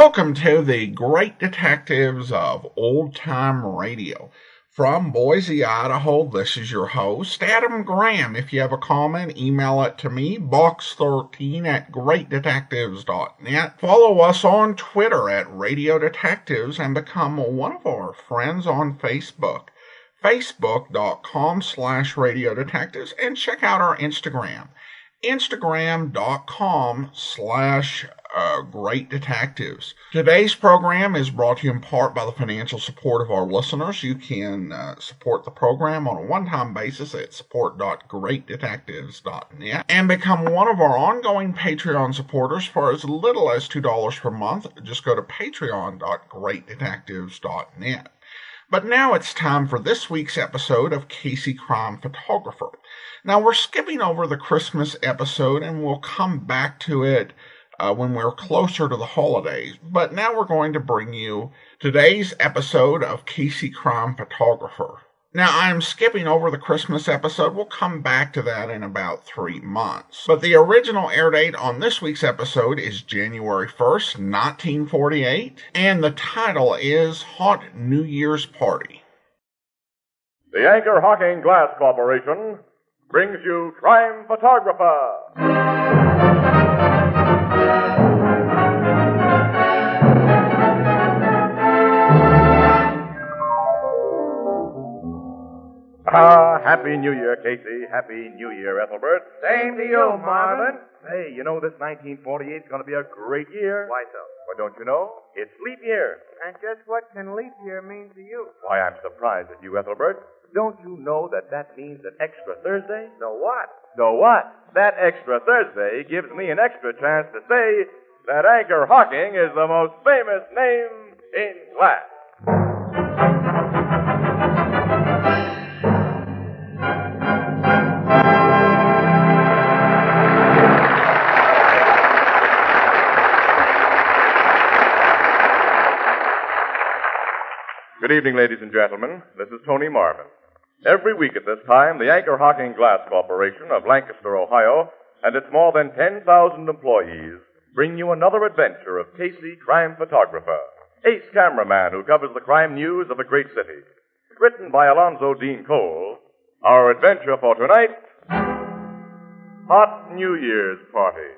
Welcome to the Great Detectives of Old Time Radio. From Boise, Idaho, this is your host, Adam Graham. If you have a comment, email it to me, box13@greatdetectives.net. Follow us on Twitter at Radio Detectives and become one of our friends on Facebook, facebook.com/Radio Detectives, and check out our Instagram, instagram.com/Great Detectives. Today's program is brought to you in part by the financial support of our listeners. You can support the program on a one-time basis at support.greatdetectives.net and become one of our ongoing Patreon supporters for as little as $2 per month. Just go to patreon.greatdetectives.net. But now it's time for this week's episode of Casey Crime Photographer. Now we're skipping over the Christmas episode and we'll come back to it when we're closer to the holidays. But now we're going to bring you today's episode of Casey Crime Photographer. Now, I'm skipping over the Christmas episode. We'll come back to that in about 3 months. But the original air date on this week's episode is January 1st, 1948, and the title is Hot New Year's Party. The Anchor Hocking Glass Corporation brings you Crime Photographer. Happy New Year, Casey. Happy New Year, Ethelbert. Same to you, Marvin. Hey, you know this 1948 is going to be a great year. Why so? Well, don't you know? It's leap year. And just what can leap year mean to you? Why, I'm surprised at you, Ethelbert. Don't you know that means an extra Thursday? So what? So what? That extra Thursday gives me an extra chance to say that Anchor Hocking is the most famous name in glass. Good evening, ladies and gentlemen. This is Tony Marvin. Every week at this time, the Anchor Hocking Glass Corporation of Lancaster, Ohio, and its more than 10,000 employees bring you another adventure of Casey, crime photographer, ace cameraman who covers the crime news of a great city. Written by Alonzo Dean Cole, our adventure for tonight, Hot New Year's Party.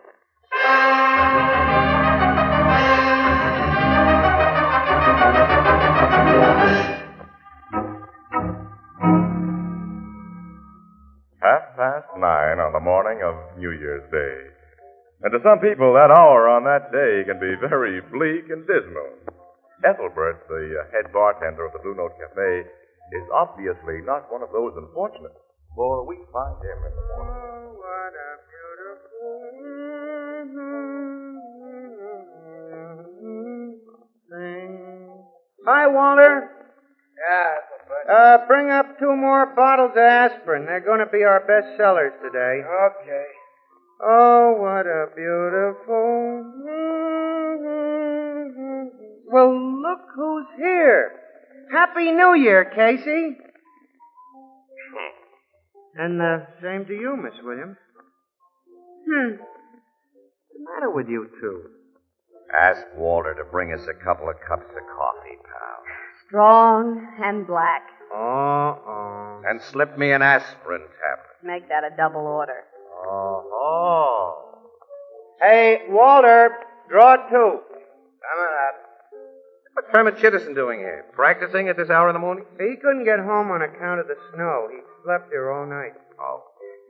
Nine on the morning of New Year's Day. And to some people, that hour on that day can be very bleak and dismal. Ethelbert, the head bartender of the Blue Note Cafe, is obviously not one of those unfortunates, for we find him in the morning. Oh, what a beautiful thing. Hi, Walter. Yeah, Bring up 2 more bottles of aspirin. They're going to be our best sellers today. okay. Oh, what a beautiful... Well, look who's here. Happy New Year, Casey. And same to you, Miss Williams. What's the matter with you two? Ask Walter to bring us a couple of cups of coffee, pal. Strong and black. Uh-oh. And slip me an aspirin tablet. Make that a double order. Oh. Hey, Walter, draw 2. Coming up. What's Herman Chittison doing here? Practicing at this hour in the morning? He couldn't get home on account of the snow. He slept here all night. Oh.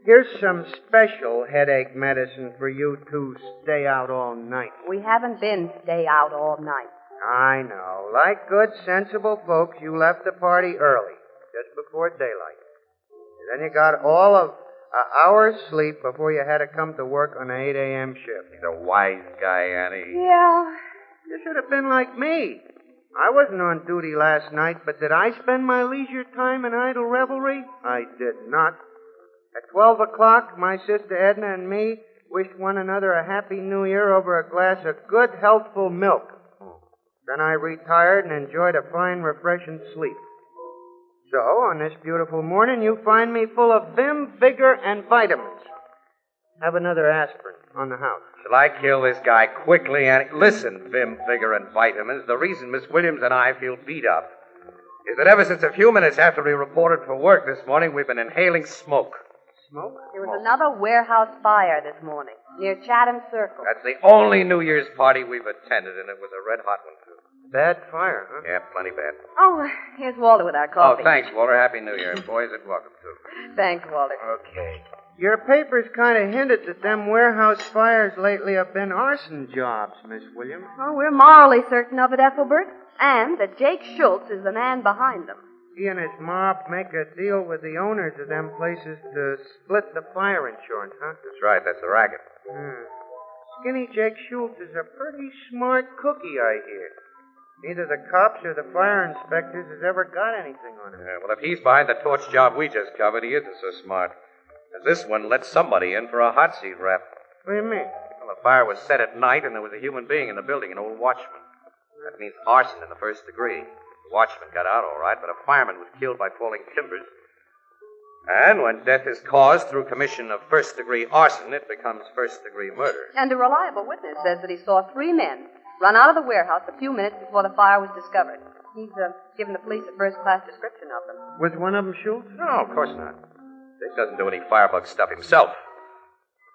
Here's some special headache medicine for you to stay out all night. We haven't been stay out all night. I know. Like good, sensible folks, you left the party early, just before daylight. And then you got all of an hour's sleep before you had to come to work on an 8 a.m. shift. He's a wise guy, Annie. Yeah. You should have been like me. I wasn't on duty last night, but did I spend my leisure time in idle revelry? I did not. At 12 o'clock, my sister Edna and me wished one another a happy new year over a glass of good, healthful milk. Then I retired and enjoyed a fine, refreshing sleep. So, on this beautiful morning, you find me full of vim, vigor, and vitamins. Have another aspirin. on the house. Shall I kill this guy quickly, Annie? Listen, Vim, Vigor, and Vitamins, the reason Miss Williams and I feel beat up is that ever since a few minutes after we reported for work this morning, we've been inhaling smoke. Smoke? There was another warehouse fire this morning near Chatham Circle. That's the only New Year's party we've attended, and it was a red-hot one, too. Bad fire, huh? Yeah, plenty bad. Oh, here's Walter with our coffee. Oh, thanks, Walter. Happy New Year. Boys, and welcome, too. Thanks, Walter. Okay. Your papers kind of hinted that them warehouse fires lately have been arson jobs, Miss Williams. Oh, we're morally certain of it, Ethelbert. And that Jake Schultz is the man behind them. He and his mob make a deal with the owners of them places to split the fire insurance, huh? That's right. That's the racket. Skinny Jake Schultz is a pretty smart cookie, I hear. Neither the cops or the fire inspectors has ever got anything on him. Yeah, well, if he's behind the torch job we just covered, he isn't so smart. As this one let somebody in for a hot seat rap. What do you mean? Well, the fire was set at night, and there was a human being in the building, an old watchman. That means arson in the first degree. The watchman got out all right, but a fireman was killed by falling timbers. And when death is caused through commission of first-degree arson, it becomes first-degree murder. And a reliable witness says that he saw 3 men run out of the warehouse a few minutes before the fire was discovered. He's given the police a first-class description of them. Was one of them Schultz? No, of course not. Dick doesn't do any firebug stuff himself.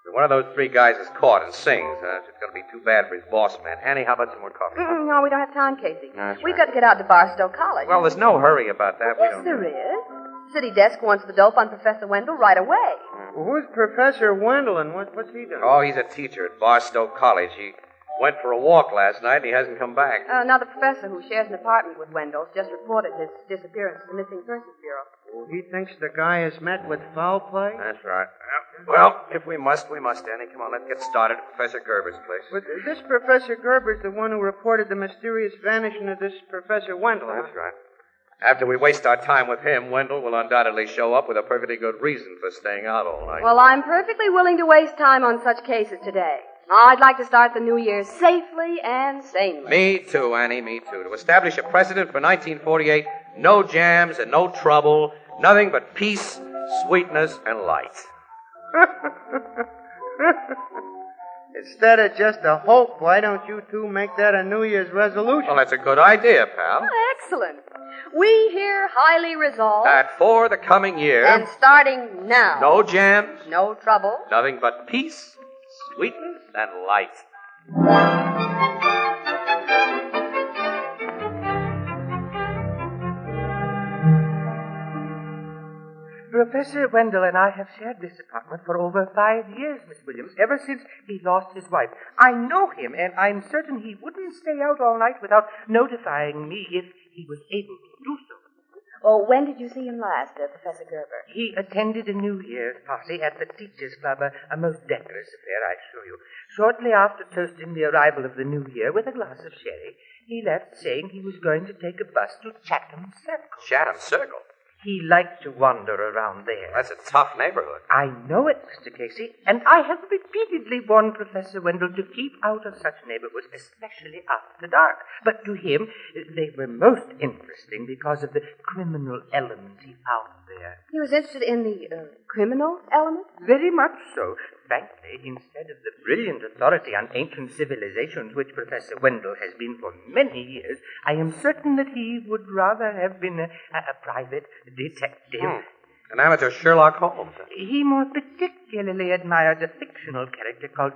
If one of those 3 guys is caught and sings, it's going to be too bad for his boss man. Annie, how about some more coffee? No, we don't have time, Casey. That's We've right. got to get out to Barstow College. Well, there's no hurry about that. Yes, there is. City desk wants the dope on Professor Wendell right away. Well, who's Professor Wendell and what's he doing? Oh, he's a teacher at Barstow College. He went for a walk last night, and he hasn't come back. Now, the professor who shares an apartment with Wendell's just reported his disappearance to the Missing Persons Bureau. Well, he thinks the guy has met with foul play? That's right. Well, if we must, we must, Annie. Come on, let's get started at Professor Gerber's place. But this Professor Gerber's the one who reported the mysterious vanishing of this Professor Wendell, huh? That's right. After we waste our time with him, Wendell will undoubtedly show up with a perfectly good reason for staying out all night. Well, I'm perfectly willing to waste time on such cases today. I'd like to start the new year safely and sanely. Me too, Annie, me too. To establish a precedent for 1948, no jams and no trouble, nothing but peace, sweetness, and light. Instead of just a hope, why don't you two make that a New Year's resolution? Well, that's a good idea, pal. Excellent. We here highly resolve That for the coming year, and starting now, no jams, no trouble. nothing but peace, sweetness, and light. Professor Wendell and I have shared this apartment for over 5 years, Miss Williams, ever since he lost his wife. I know him, and I'm certain he wouldn't stay out all night without notifying me if he was able to do so. Oh, when did you see him last, Professor Gerber? He attended a New Year's party at the Teachers' Club, a most decorous affair, I assure you. Shortly after toasting the arrival of the New Year with a glass of sherry, he left saying he was going to take a bus to Chatham Circle. Chatham Circle? He liked to wander around there. That's a tough neighborhood. I know it, Mr. Casey, and I have repeatedly warned Professor Wendell to keep out of such neighborhoods, especially after dark. But to him, they were most interesting because of the criminal element he found there. He was interested in the criminal element? Very much so. Frankly, instead of the brilliant authority on ancient civilizations which Professor Wendell has been for many years, I am certain that he would rather have been a private detective. An amateur Sherlock Holmes. He more particularly admired a fictional character called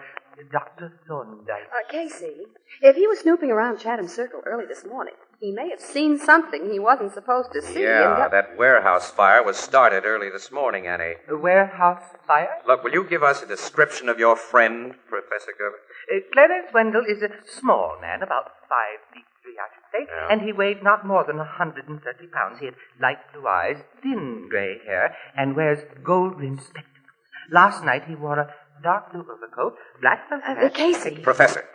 Dr. Thorndyke. Casey, if he was snooping around Chatham Circle early this morning, he may have seen something he wasn't supposed to see. Yeah, that warehouse fire was started early this morning, Annie. A warehouse fire? Look, will you give us a description of your friend, Professor Gerber? Clarence Wendell is a small man, about 5 feet 3, I should say, Yeah. and he weighed not more than 130 pounds. He had light blue eyes, thin gray hair, and wears gold-rimmed spectacles. Last night he wore a dark blue overcoat, black felt hat. Casey. Professor,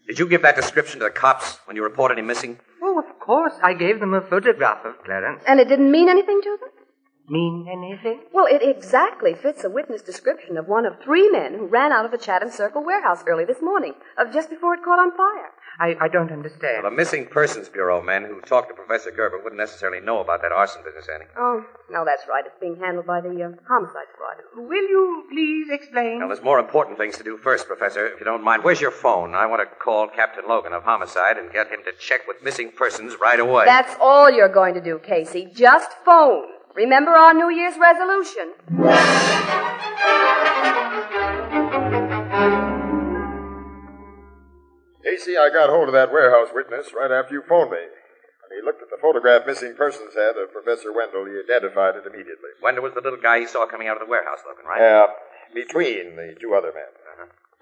did you give that description to the cops when you reported him missing? Oh, of course. I gave them a photograph of Clarence. And it didn't mean anything to them? Mean anything? Well, it exactly fits a witness description of one of 3 men who ran out of the Chatham Circle warehouse early this morning, just before it caught on fire. I don't understand. Well, the Missing Persons Bureau men who talked to Professor Gerber wouldn't necessarily know about that arson business, Annie. Oh, no, that's right. It's being handled by the homicide squad. Will you please explain? Now, there's more important things to do first, Professor, if you don't mind. Where's your phone? I want to call Captain Logan of Homicide and get him to check with Missing Persons right away. That's all you're going to do, Casey. Just phone. Remember our New Year's resolution. Casey, I got hold of that warehouse witness right after you phoned me. When he looked at the photograph Missing Persons had of Professor Wendell, he identified it immediately. Wendell was the little guy he saw coming out of the warehouse, Logan, right? Yeah, between the two other men.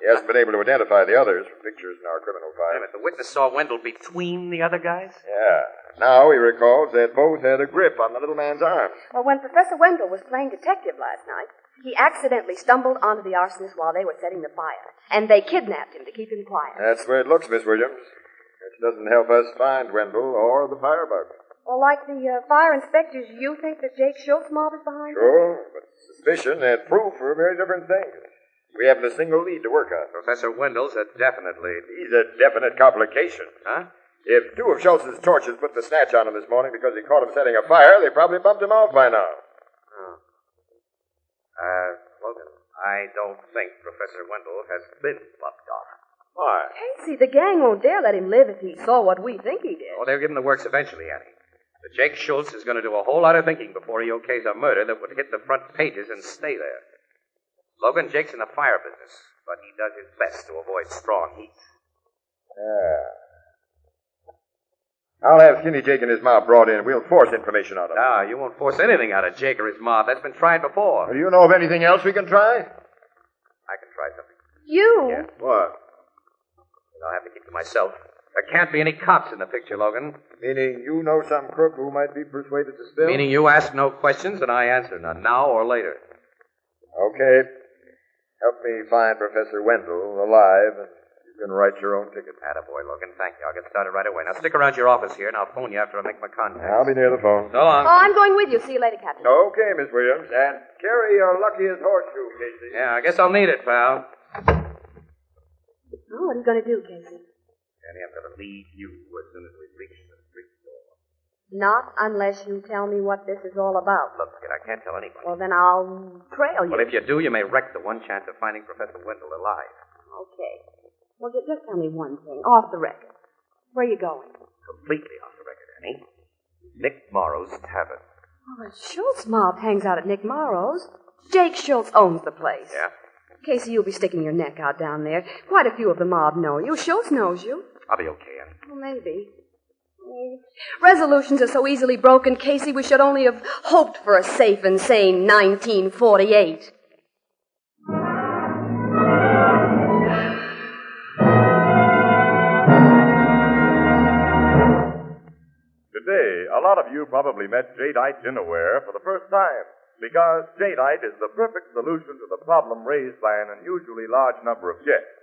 He hasn't been able to identify the others from pictures in our criminal Wait a file. minute, the witness saw Wendell between the other guys? Yeah. Now he recalls that both had a grip on the little man's arms. Well, when Professor Wendell was playing detective last night, he accidentally stumbled onto the arsonists while they were setting the fire, and they kidnapped him to keep him quiet. That's the way it looks, Miss Williams. Which doesn't help us find Wendell or the firebug. Well, like the fire inspectors, you think that Jake Schultz mob is behind it? Sure, but suspicion and proof are very different things. We haven't a single lead to work on. Professor Wendell's a definite lead. He's a definite complication. Huh? If two of Schultz's torches put the snatch on him this morning because he caught him setting a fire, they probably bumped him off by now. Oh. Logan, I don't think Professor Wendell has been bumped off. Why? Casey, the gang won't dare let him live if he saw what we think he did. Oh, they'll give him the works eventually, Annie. But Jake Schultz is going to do a whole lot of thinking before he okays a murder that would hit the front pages and stay there. Logan, Jake's in the fire business, but he does his best to avoid strong heat. Yeah. I'll have Skinny Jake and his mob brought in. We'll force information out of them. Ah, you won't force anything out of Jake or his mob. That's been tried before. Do you know of anything else we can try? I can try something. You? Yeah. What? I'll have to keep to myself. There can't be any cops in the picture, Logan. Meaning you know some crook who might be persuaded to spill? Meaning you ask no questions and I answer none, now or later. Okay. Help me find Professor Wendell alive, and you can write your own ticket. Attaboy, Logan. Thank you. I'll get started right away. Now stick around your office here, and I'll phone you after I make my contact. I'll be near the phone. So long. Oh, I'm going with you. See you later, Captain. Okay, Miss Williams. And carry your luckiest horseshoe, Casey. Yeah, I guess I'll need it, pal. Oh, what are you going to do, Casey? Annie, I'm going to leave you as soon as we reach the street door. Not unless you tell me what this is all about. Look, kid, I can't tell anybody. Well, then I'll trail you. Well, if you do, you may wreck the one chance of finding Professor Wendell alive. Okay. Well, just tell me one thing, off the record. Where are you going? Completely off the record, Annie. Nick Morrow's Tavern. Oh, the Schultz mob hangs out at Nick Morrow's. Jake Schultz owns the place. Yeah? Casey, you'll be sticking your neck out down there. Quite a few of the mob know you. Schultz knows you. I'll be okay, Annie. Well, maybe. Resolutions are so easily broken, Casey, we should only have hoped for a safe and sane 1948. Today, a lot of you probably met jadeite dinnerware for the first time, because jadeite is the perfect solution to the problem raised by an unusually large number of guests.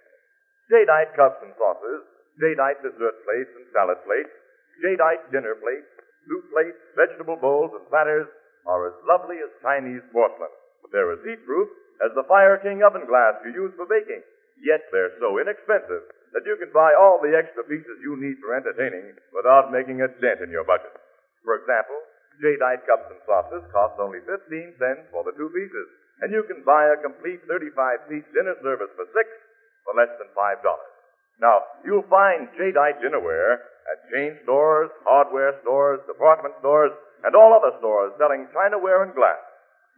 Jadeite cups and saucers, jadeite dessert plates and salad plates, jadeite dinner plates, soup plates, vegetable bowls, and platters are as lovely as Chinese porcelain. They're as heat-proof as the Fire King oven glass you use for baking, yet they're so inexpensive that you can buy all the extra pieces you need for entertaining without making a dent in your budget. For example, jadeite cups and saucers cost only 15 cents for the 2 pieces, and you can buy a complete 35-piece dinner service for $6 for less than $5. Now, you'll find jadeite dinnerware at chain stores, hardware stores, department stores, and all other stores selling chinaware and glass.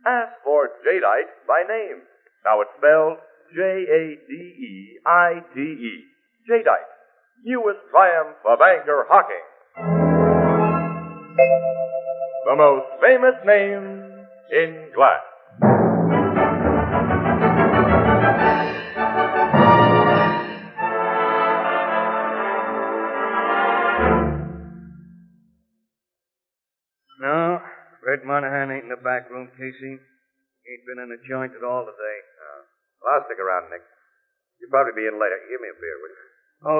Ask for jadeite by name. Now it's spelled Jadeite. Jadeite, newest triumph of anchor hocking. The most famous name in glass. No, Fred Monahan ain't in the back room, Casey. Ain't been in the joint at all today. Well, I'll stick around, Nick. You'll probably be in later. Give me a beer, will you?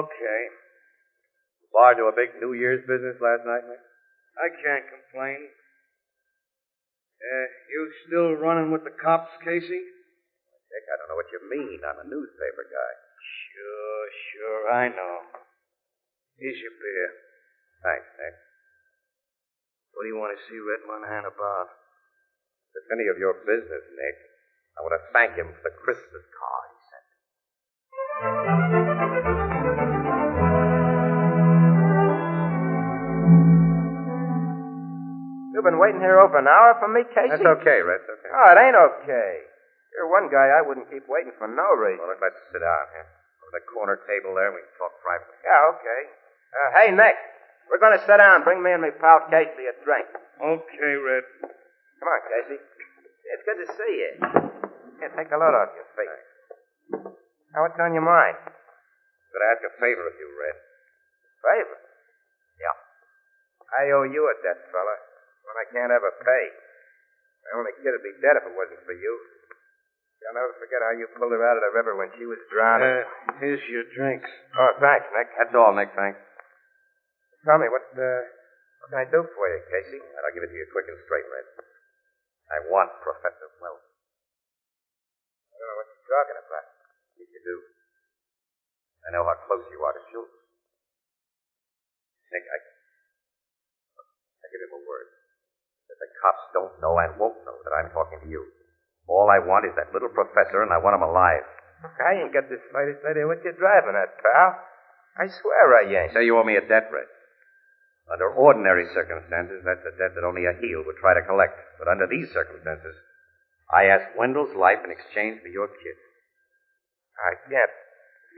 Okay. Bar to a big New Year's business last night, Nick? I can't complain. You still running with the cops, Casey? Nick, I don't know what you mean. I'm a newspaper guy. Sure, I know. Here's your beer. Thanks, Nick. What do you want to see Red Monahan about? If it's any of your business, Nick, I want to thank him for the Christmas card he sent. You've been waiting here over an hour for me, Casey? That's okay, Red. That's okay. Oh, it ain't okay. You're one guy I wouldn't keep waiting for no reason. Well, let's sit down here. Over the corner table there, we can talk privately. Yeah, okay. Hey, Nick, we're going to sit down. Bring me and my pal Casey a drink. Okay, Red. Come on, Casey. It's good to see you. Here, take the load off your face. Now, what's on your mind? I'm going to ask a favor of you, Red. Favor? Yeah. I owe you a debt, fella. One I can't ever pay. My only kid would be dead if it wasn't for you. I'll never forget how you pulled her out of the river when she was drowning. Here's your drinks. Oh, thanks, Nick. That's all, Nick, thanks. Tell me, what can I do for you, Casey? And I'll give it to you quick and straight, Red. I want Professor Wells. I don't know what you're talking about. Yes, you do. I know how close you are to Schultz. Nick, I give him a word. That the cops don't know and won't know that I'm talking to you. All I want is that little professor, and I want him alive. I ain't got the slightest idea what you're driving at, pal. I swear I ain't. Say you owe me a debt, Red. Under ordinary circumstances, that's a debt that only a heel would try to collect. But under these circumstances, I ask Wendell's life in exchange for your kid. I can't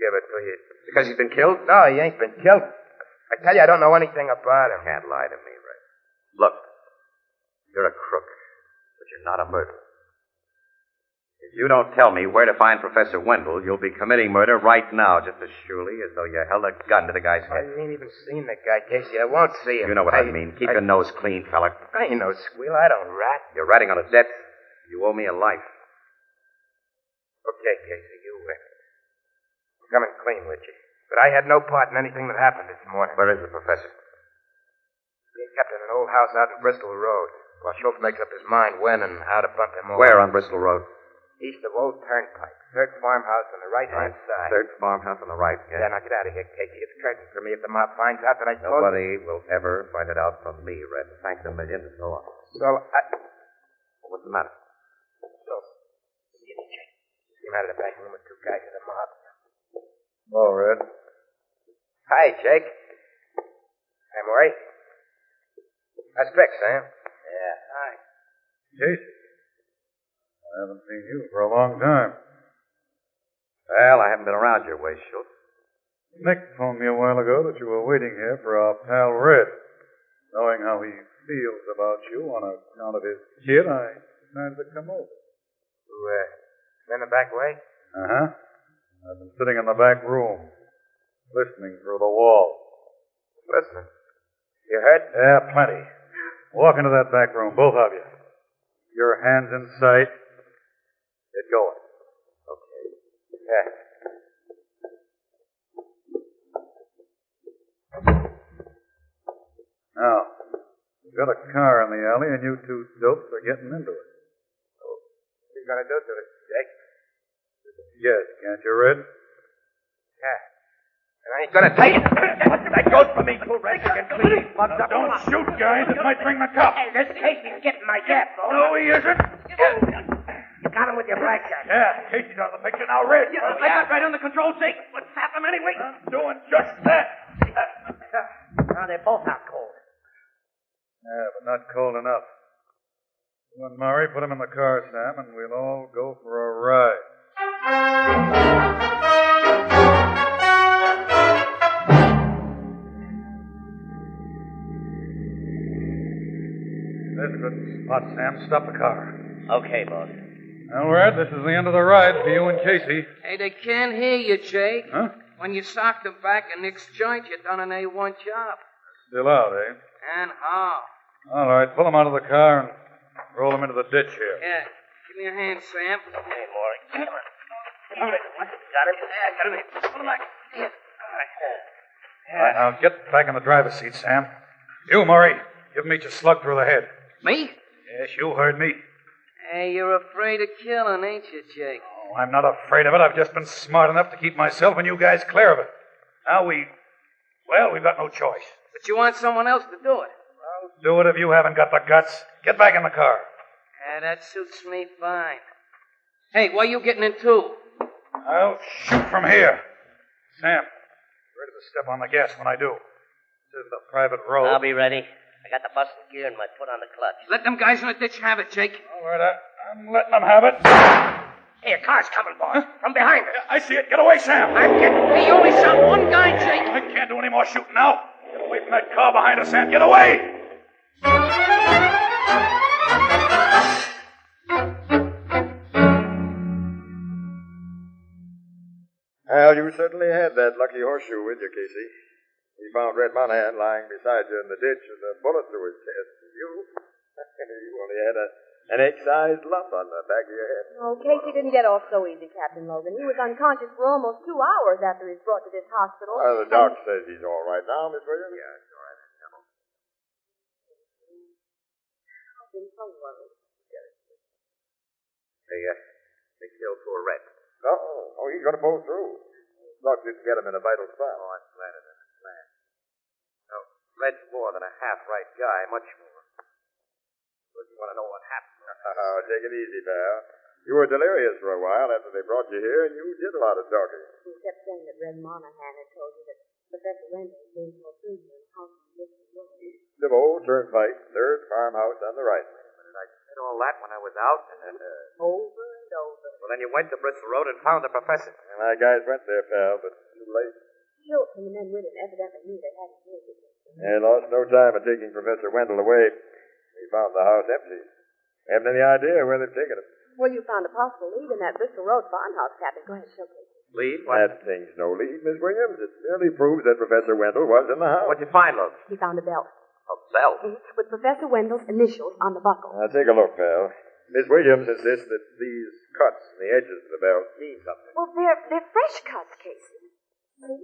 give it to you. Because he's been killed? No, he ain't been killed. I tell you, I don't know anything about him. You can't lie to me, Red. Look, you're a crook, but you're not a murderer. If you don't tell me where to find Professor Wendell, you'll be committing murder right now, just as surely as though you held a gun to the guy's I head. ain't even seen the guy, Casey. I won't see him. You know what I mean. Keep your nose clean, fella. I ain't no squeal. I don't rat. You're ratting on a debt. You owe me a life. Okay, Casey, you win. I'm coming clean with you. But I had no part in anything that happened this morning. Where is the professor? Being kept in an old house out in Bristol Road. While Schultz makes up his mind when and how to bump him over. Where on Bristol Road? East of Old Turnpike. Third farmhouse on the right-hand side. Third farmhouse on the right, Yeah, yeah? now get out of here, Casey. It's curtain for me if the mob finds out that I told Nobody will ever find it out from me, Red. Thanks a million and so on. So, What's the matter? came out of the back room with two guys in the mob. Hello, Red. Hi, Jake. Hi, Maury. How's Vic, Sam? Yeah, hi. Casey. I haven't seen you for a long time. Well, I haven't been around your way, Schultz. Nick phoned me a while ago that you were waiting here for our pal Red. Knowing how he feels about you on account of his kid, I decided to come over. Who, in the back way? Uh-huh. I've been sitting in the back room, listening through the wall. Listening. You hurt? Yeah, plenty. Walk into that back room, both of you. Your hands in sight. Get going. Okay. Yeah. Now, you've got a car in the alley, and you two dopes are getting into it. What are you going to do to it, Jake? Yes, can't you, Red? Yeah. And I ain't going to take it. That goes for me, too, Red. You can clean these bugs up. Don't shoot, guys. It might bring the cops. Hey, this Casey's getting my gap, though. No, he isn't. You got him with your blackjack. Yeah, Casey's on the picture now, Red. I got right on the control, Jake. What's happened anyway? I'm doing just that. Now, they're both out cold. Yeah, but not cold enough. You and Murray, put him in the car, Sam, and we'll all go for a ride. That's a good spot, Sam. Stop the car. Okay, boss. Well, Red, this is the end of the ride for you and Casey. Hey, they can't hear you, Jake. Huh? When you socked them back in Nick's joint, you done an A1 job. Still out, eh? And how? All right, pull him out of the car and roll him into the ditch here. Yeah. Give me a hand, Sam. Hey, Maury. All right. What? Got him? Yeah, got him here. Pull him back. Yeah. All right, now get back in the driver's seat, Sam. You, Murray, give him each a slug through the head. Me? Yes, you heard me. Hey, you're afraid of killing, ain't you, Jake? Oh, I'm not afraid of it. I've just been smart enough to keep myself and you guys clear of it. Now we Well, we've got no choice. But you want someone else to do it. I'll do it if you haven't got the guts. Get back in the car. Yeah, that suits me fine. Hey, where you getting into? I'll shoot from here. Sam, ready to step on the gas when I do. This is the private road. I'll be ready. I got the bus gear and my foot on the clutch. Let them guys in the ditch have it, Jake. All right, I'm letting them have it. Hey, a car's coming, boss. From behind us. I see it. Get away, Sam. I'm getting... Hey, you only shot one guy, Jake. I can't do any more shooting now. Get away from that car behind us, Sam. Get away! Well, you certainly had that lucky horseshoe with you, Casey. We found Red Monahan lying beside you in the ditch with a bullet through his chest. You only had an egg-sized lump on the back of your head. Oh, Casey didn't get off so easy, Captain Logan. He was unconscious for almost 2 hours after he was brought to this hospital. Well, the doc says he's all right now, Miss Williams. Yeah, he's all right. I've been so worried. They killed poor Red. Oh, he's going to pull through. Doc didn't get him in a vital spot. Oh, I'm glad of that. I'm glad. No, Red's more than a half-right guy, much more. But you want to know what happened? Oh, take it easy, pal. You were delirious for a while after they brought you here, and you did a lot of talking. He kept saying that Red Monahan had told you that Professor Wendell was being held prisoner in the house on this road. The old turnpike, third farmhouse on the right. I said all that when I was out, and Over and over. well, then you went to Bristol Road and found the professor. And my guys went there, pal, but too late. Hilton and the men with him evidently knew they hadn't killed him. They lost no time in taking Professor Wendell away. We found the house empty. Haven't any idea where they've taken him. Well, you found a possible lead in that Bristol Road farmhouse, Captain. Go ahead, showcase it. Lead? What? That thing's no lead, Miss Williams. It merely proves that Professor Wendell was in the house. What'd you find, Logan? He found a belt. A belt? With Professor Wendell's initials on the buckle. Now, take a look, pal. Miss Williams insists that these cuts in the edges of the belt mean something. Well, they're fresh cuts, Casey. See?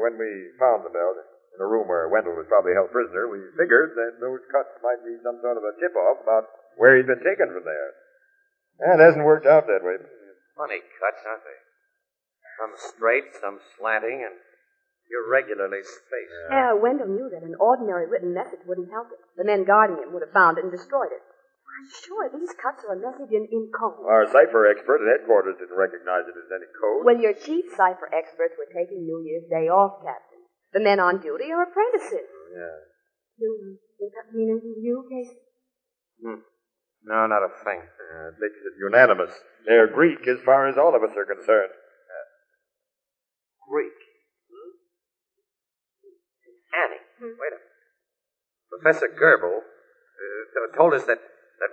When we found the belt in a room where Wendell was probably held prisoner, we figured that those cuts might be some sort of a tip-off about where he'd been taken from there. And it hasn't worked out that way. Funny cuts, aren't they? Some straight, some slanting, and irregularly spaced. Wendell knew that an ordinary written message wouldn't help him. The men guarding him would have found it and destroyed it. I'm sure these cuts are a message in code. Our cipher expert at headquarters didn't recognize it as any code. Well, your chief cipher experts were taking New Year's Day off, Captain. The men on duty are apprentices. Yeah. Does that mean anything to you, Casey? No, not a thing. It makes it unanimous. They're Greek as far as all of us are concerned. Greek? Annie, wait a minute. Professor Goebel told us that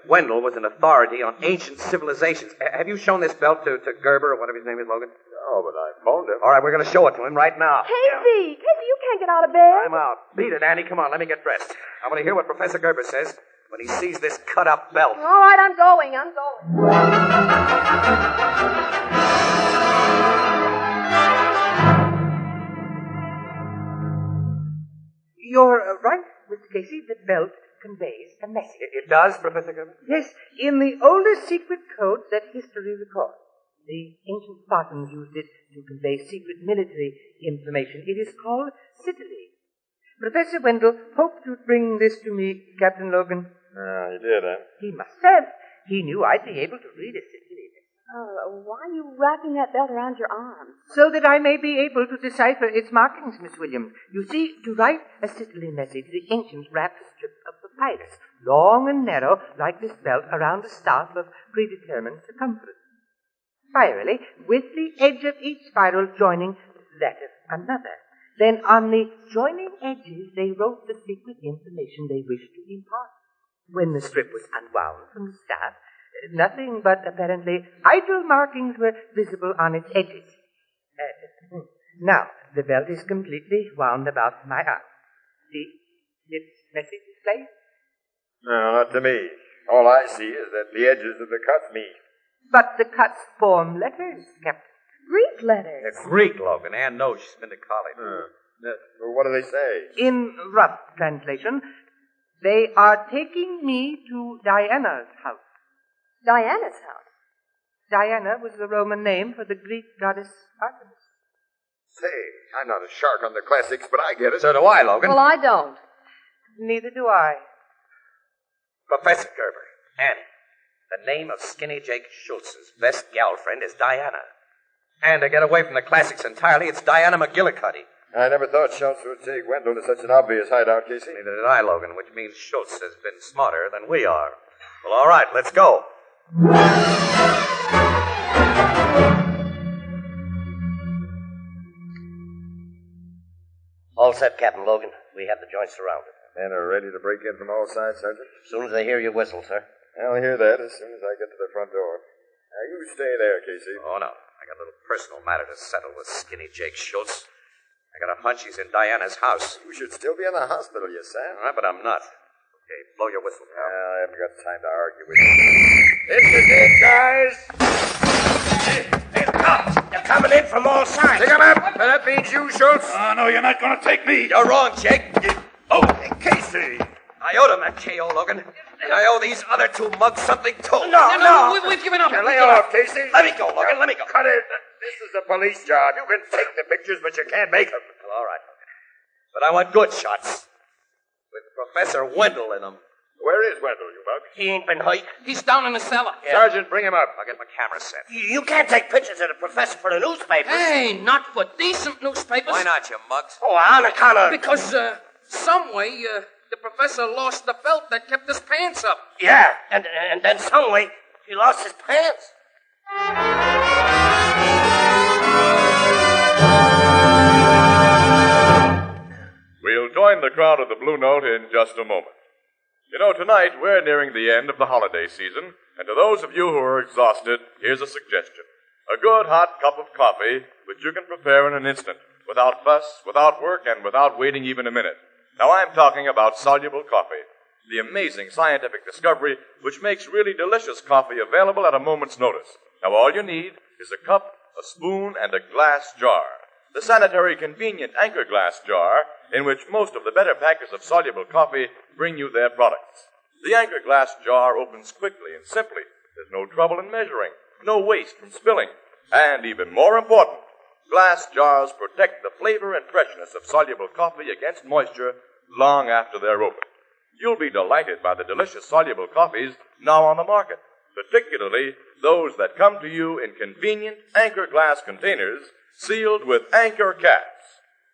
Wendell was an authority on ancient civilizations. Have you shown this belt to Gerber, or whatever his name is, Logan? Oh, but I phoned him. All right, we're going to show it to him right now. Casey! Casey, you can't get out of bed. I'm out. Beat it, Annie. Come on, let me get dressed. I want to hear what Professor Gerber says when he sees this cut-up belt. All right, I'm going. You're right, Mr. Casey. The belt conveys a message. It does, Professor Gerber? Yes, in the oldest secret codes that history records. The ancient Spartans used it to convey secret military information. It is called Citadel. Professor Wendell hoped to bring this to me, Captain Logan. He did, huh? He must have. He knew I'd be able to read a Citadel. Why are you wrapping that belt around your arm? So that I may be able to decipher its markings, Miss Williams. You see, to write a Citadel message, the ancients wrapped a strip of papyrus, long and narrow, like this belt, around a staff of predetermined circumference. Spirally, with the edge of each spiral joining that of another. Then on the joining edges, they wrote the secret information they wished to impart. When the strip was unwound from the staff, nothing but apparently idle markings were visible on its edges. Now, the belt is completely wound about my arm. See, its message displayed? No, not to me. All I see is that the edges of the cuts meet. But the cuts form letters, Captain. Greek letters. Greek, Logan. Ann knows she's been to college. Well, what do they say? In rough translation, they are taking me to Diana's house. Diana's house? Diana was the Roman name for the Greek goddess Artemis. Say, I'm not a shark on the classics, but I get it. So do I, Logan. Well, I don't. Neither do I. Professor Gerber, Annie, the name of Skinny Jake Schultz's best gal friend is Diana. And to get away from the classics entirely, it's Diana McGillicuddy. I never thought Schultz would take Wendell to such an obvious hideout, Casey. Neither did I, Logan, which means Schultz has been smarter than we are. Well, all right, let's go. All set, Captain Logan. We have the joint surrounded. Men are ready to break in from all sides, Sergeant? As soon as they hear you whistle, sir. I'll hear that as soon as I get to the front door. Now, you stay there, Casey. Oh, no. I got a little personal matter to settle with Skinny Jake Schultz. I got a hunch he's in Diana's house. You should still be in the hospital, you Sam. All right, but I'm not. Okay, blow your whistle, pal. I haven't got time to argue with you. It's the dead, guys. Hey, cops. They're coming in from all sides. Take him up. That means you, Schultz. Oh, no, you're not going to take me. You're wrong, Jake. Oh, Casey. I owed him that KO, Logan. And I owe these other two mugs something, too. No. We've given up. Now, lay off, Casey. Let me go, Logan. Let me go. Cut it. This is a police job. You can take the pictures, but you can't make them. Well, all right, Logan. But I want good shots. With Professor Wendell in them. Where is Wendell, you mug? He ain't been hurt. He's down in the cellar. Sergeant, bring him up. I'll get my camera set. You can't take pictures of the professor for the newspapers. Hey, not for decent newspapers. Why not, you mugs? Oh, on account of... Because, some way, the professor lost the belt that kept his pants up. Yeah, and then some way he lost his pants. We'll join the crowd at the Blue Note in just a moment. You know, tonight we're nearing the end of the holiday season, and to those of you who are exhausted, here's a suggestion. A good hot cup of coffee, which you can prepare in an instant, without fuss, without work, and without waiting even a minute. Now, I'm talking about soluble coffee, the amazing scientific discovery which makes really delicious coffee available at a moment's notice. Now, all you need is a cup, a spoon, and a glass jar. The sanitary, convenient Anchor glass jar in which most of the better packers of soluble coffee bring you their products. The Anchor glass jar opens quickly and simply. There's no trouble in measuring, no waste from spilling. And even more important, glass jars protect the flavor and freshness of soluble coffee against moisture long after they're open. You'll be delighted by the delicious soluble coffees now on the market, particularly those that come to you in convenient Anchor glass containers sealed with Anchor caps.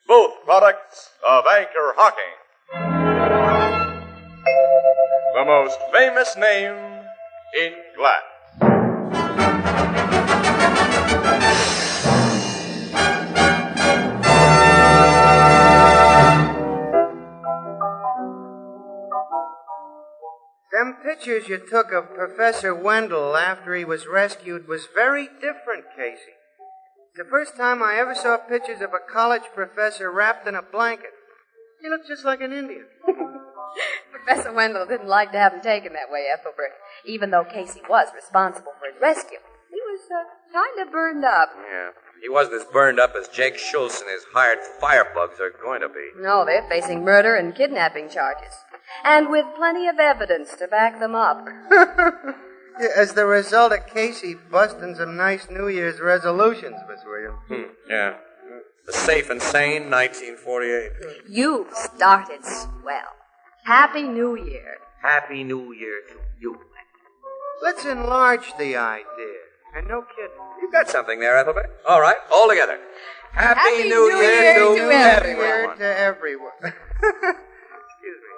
Both products of Anchor Hocking. The most famous name in glass. Them pictures you took of Professor Wendell after he was rescued was very different, Casey. The first time I ever saw pictures of a college professor wrapped in a blanket. He looked just like an Indian. Professor Wendell didn't like to have him taken that way, Ethelbert, even though Casey was responsible for his rescue. He was kind of burned up. Yeah. He wasn't as burned up as Jake Schultz and his hired firebugs are going to be. No, they're facing murder and kidnapping charges. And with plenty of evidence to back them up. As the result of Casey busting some nice New Year's resolutions, Miss Williams. Yeah. The safe and sane 1948. You started swell. Happy New Year. Happy New Year to you. Let's enlarge the idea. And no kidding. You've got something there, Ethelbert. All right, all together. Happy New Year to everyone. To everyone. Excuse me.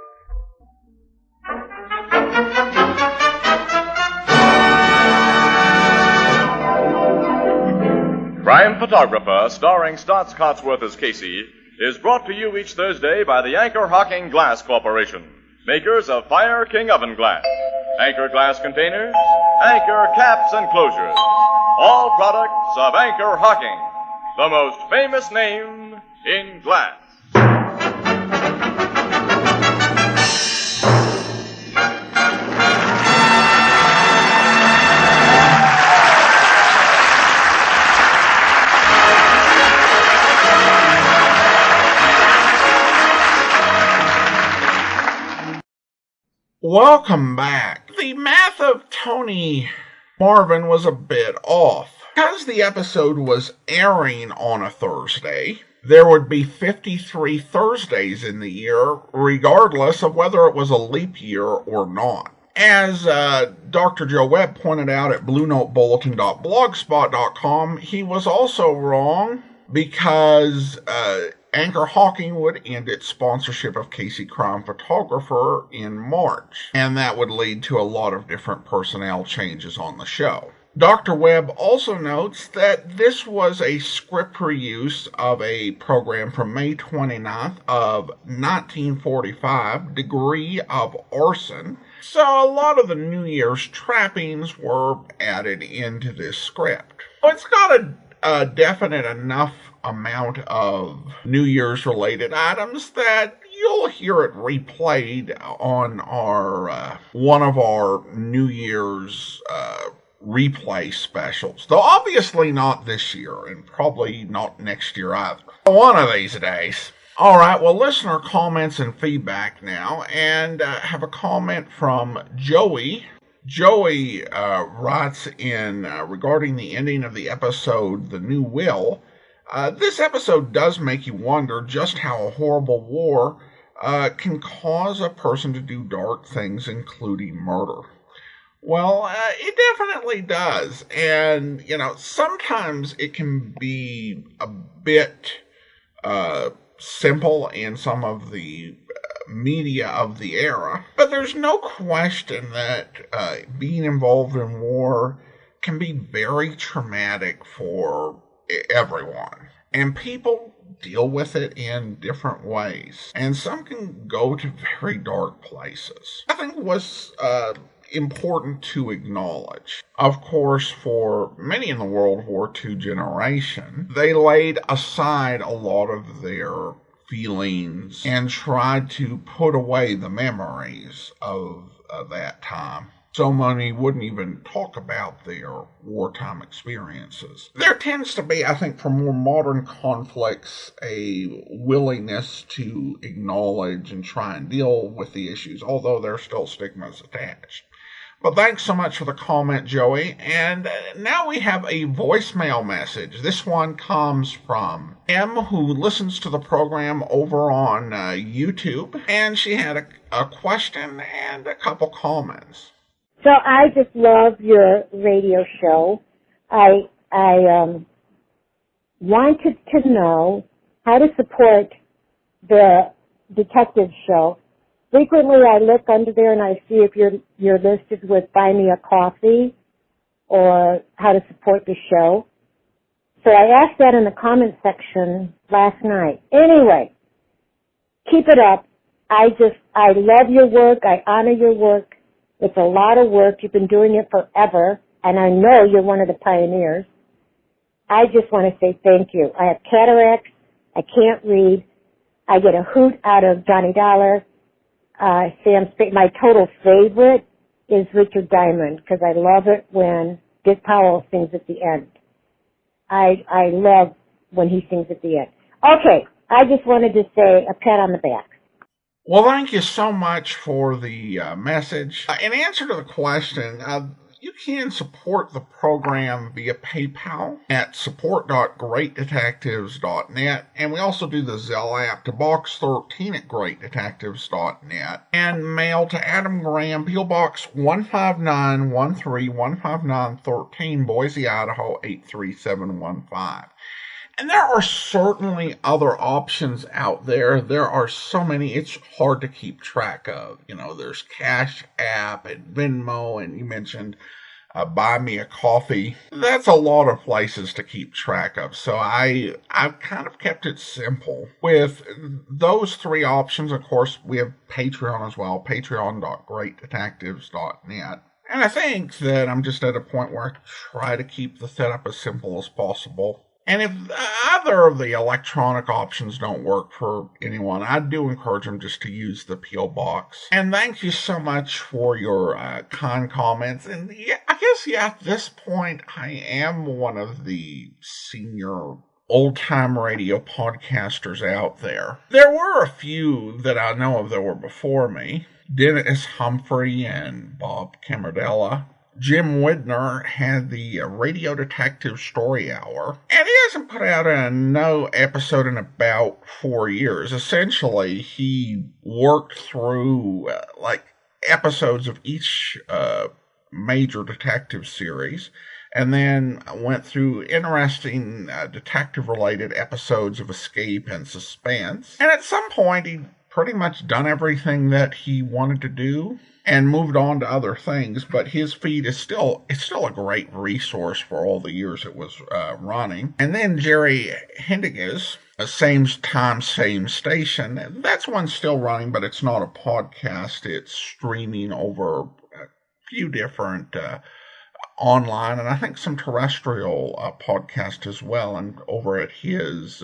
Crime Photographer, starring Stotts Cotsworth as Casey, is brought to you each Thursday by the Anchor Hocking Glass Corporation, makers of Fire King Oven Glass, Anchor Glass Containers, Anchor Caps and Closures, all products of Anchor Hocking, the most famous name in glass. Welcome back. The math of Tony Marvin was a bit off. Because the episode was airing on a Thursday, there would be 53 Thursdays in the year, regardless of whether it was a leap year or not. As Dr. Joe Webb pointed out at BlueNoteBulletin.blogspot.com, he was also wrong because Anchor Hawking would end its sponsorship of Casey Crime Photographer in March, and that would lead to a lot of different personnel changes on the show. Dr. Webb also notes that this was a script reuse of a program from May 29th of 1945, Degree of Arson. So a lot of the New Year's trappings were added into this script. So it's got a definite enough amount of New Year's related items that you'll hear it replayed on our one of our New Year's replay specials, though obviously not this year and probably not next year either. One of these days. All right, well, listener comments and feedback now, and have a comment from Joey. Joey writes in regarding the ending of the episode, The New Will. This episode does make you wonder just how a horrible war can cause a person to do dark things, including murder. Well, it definitely does. And, sometimes it can be a bit simple in some of the media of the era. But there's no question that being involved in war can be very traumatic for everyone. And people deal with it in different ways. And some can go to very dark places. I think what's important to acknowledge, of course, for many in the World War II generation, they laid aside a lot of their feelings and tried to put away the memories of that time. So many wouldn't even talk about their wartime experiences. There tends to be, I think, for more modern conflicts, a willingness to acknowledge and try and deal with the issues, although there are still stigmas attached. But thanks so much for the comment, Joey. And now we have a voicemail message. This one comes from M, who listens to the program over on YouTube. And she had a question and a couple comments. So I just love your radio show. I wanted to know how to support the detective show. Frequently, I look under there and I see if you're listed with Buy Me a Coffee or how to support the show. So I asked that in the comment section last night. Anyway, keep it up. I love your work. I honor your work. It's a lot of work. You've been doing it forever, and I know you're one of the pioneers. I just want to say thank you. I have cataracts. I can't read. I get a hoot out of Johnny Dollar. Sam Spade. My total favorite is Richard Diamond because I love it when Dick Powell sings at the end. I love when he sings at the end. Okay, I just wanted to say a pat on the back. Well, thank you so much for the message. In answer to the question, you can support the program via PayPal at support.greatdetectives.net, and we also do the Zelle app to Box 13 at greatdetectives.net, and mail to Adam Graham, P.O. Box 15913, Boise, Idaho 83715. And there are certainly other options out there. There are so many, it's hard to keep track of. There's Cash App and Venmo, and you mentioned Buy Me a Coffee. That's a lot of places to keep track of. So I've kind of kept it simple. With those three options, of course, we have Patreon as well, patreon.greatdetectives.net. And I think that I'm just at a point where I try to keep the setup as simple as possible. And if either of the electronic options don't work for anyone, I do encourage them just to use the P.O. Box. And thank you so much for your kind comments. And I guess, at this point, I am one of the senior old-time radio podcasters out there. There were a few that I know of that were before me. Dennis Humphrey and Bob Camardella. Jim Widner had the Radio Detective Story Hour, and he hasn't put out no episode in about 4 years. Essentially, he worked through episodes of each major detective series, and then went through interesting detective-related episodes of Escape and Suspense. And at some point, he'd pretty much done everything that he wanted to do and moved on to other things, but his feed is still a great resource for all the years it was running. And then Jerry Hendiges, same time, same station. That's one still running, but it's not a podcast. It's streaming over a few different online, and I think some terrestrial podcast as well, and over at his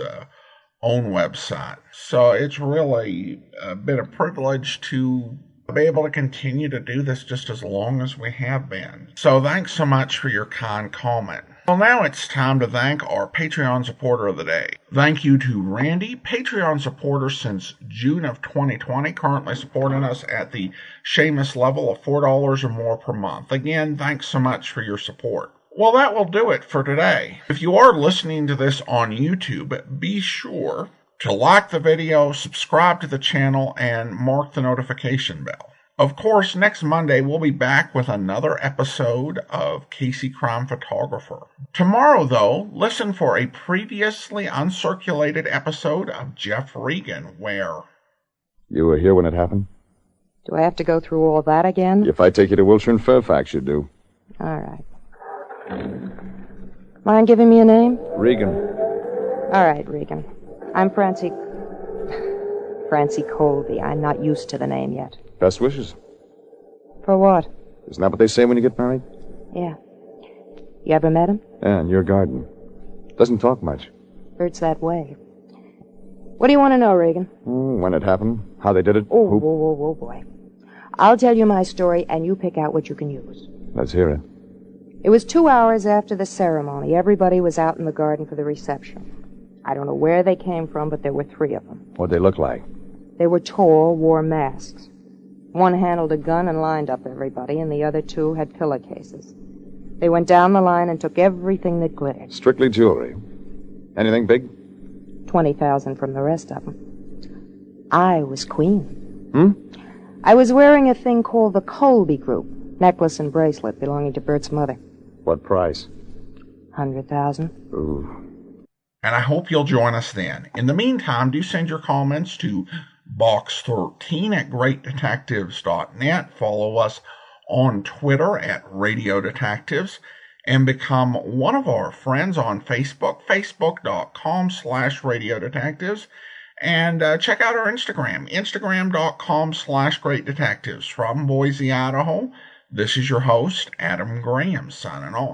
own website. So it's really been a privilege to be able to continue to do this just as long as we have been. So thanks so much for your kind comment. Well, now it's time to thank our Patreon supporter of the day. Thank you to Randy, Patreon supporter since June of 2020, currently supporting us at the Seamus level of $4 or more per month. Again, thanks so much for your support. Well, that will do it for today. If you are listening to this on YouTube, be sure to like the video, subscribe to the channel, and mark the notification bell. Of course, next Monday we'll be back with another episode of Casey Crime Photographer. Tomorrow, though, listen for a previously uncirculated episode of Jeff Regan, where... You were here when it happened? Do I have to go through all that again? If I take you to Wilshire and Fairfax, you do. All right. Mind giving me a name? Regan. All right, Regan. I'm Francie Colby. I'm not used to the name yet. Best wishes. For what? Isn't that what they say when you get married? Yeah. You ever met him? Yeah, in your garden. Doesn't talk much. Heard's that way. What do you want to know, Regan? When it happened, how they did it. Oh, boy. I'll tell you my story, and you pick out what you can use. Let's hear it. It was 2 hours after the ceremony. Everybody was out in the garden for the reception. I don't know where they came from, but there were 3 of them. What'd they look like? They were tall, wore masks. One handled a gun and lined up everybody, and the other 2 had pillowcases. They went down the line and took everything that glittered. Strictly jewelry. Anything big? 20,000 from the rest of them. I was queen. I was wearing a thing called the Colby Group, necklace and bracelet belonging to Bert's mother. What price? 100,000. Ooh. And I hope you'll join us then. In the meantime, do send your comments to box13@greatdetectives.net. Follow us on Twitter at Radio Detectives, and become one of our friends on Facebook, facebook.com/Radio Detectives, and check out our Instagram, instagram.com/Great Detectives. From Boise, Idaho, this is your host, Adam Graham, signing off.